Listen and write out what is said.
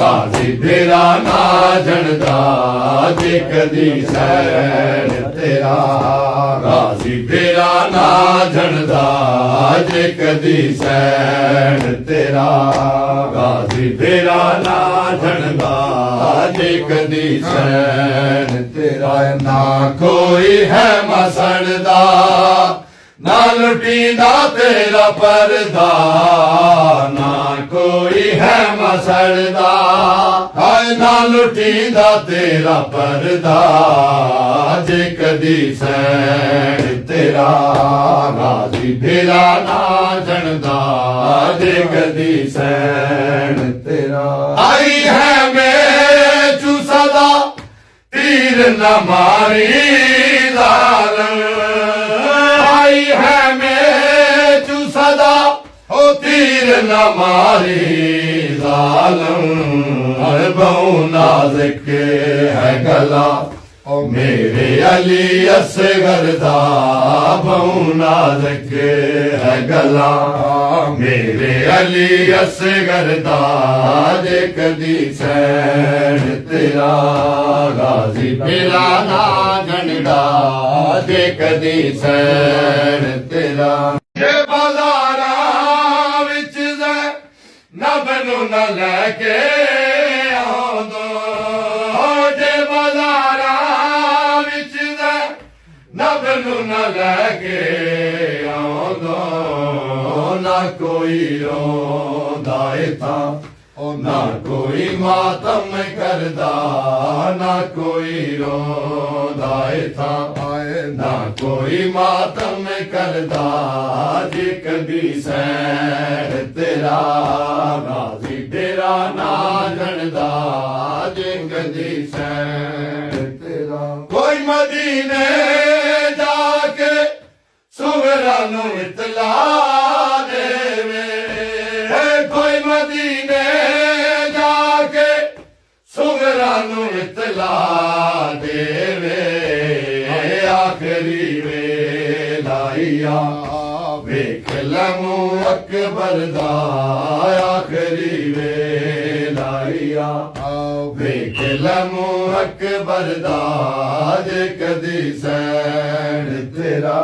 गाजी तेरा ना जनदा जे कदी सैन तेरा गाजी तेरा ना जनदा जे कदी सैन तेरा गाजी तेरा ना जनदा जे कदी सैन तेरा ना कोई है मसड़दा ना लुटीदा तेरा परदा ना कोई है मसड़दा हाय ना लुटीदा तेरा परदा जे कदी सैन तेरा गाजी तेरा ना जनदा जे कदी सैन तेरा आई है मैं चू सदा तीर न मारी आई है मैं चू सदा ओ तीर न मारी जालम बहु नाज़िक है गला ओ मेरे अली असगर दा बहु नाज़िक है गला मेरे अली असगर दा जे कदी सैन तेरा गाजी तेरा ना जनदा जे कदी सैन तेरा जे बाजारा विच नब नू न लैके आंदो जे बाजारा विच नब नू न लैके आंदो ना कोई रोंदा इत्थां ना कोई मातम करदा ना कोई रोंदा इत्थां ना कोई मातम करदा जे कदी सैन तेरा गाजी तेरा ना जनदा जे कदी सैन तेरा कोई मदीने जाके सुगरा नू इतला देवे कोई मदीने जाके सुगरा नू इतला देवे आखिरी वेलाइया वेख लमू अकबर दा आखिरी वेलाइया वेख लमू अकबर दा जे कदी सैन तेरा।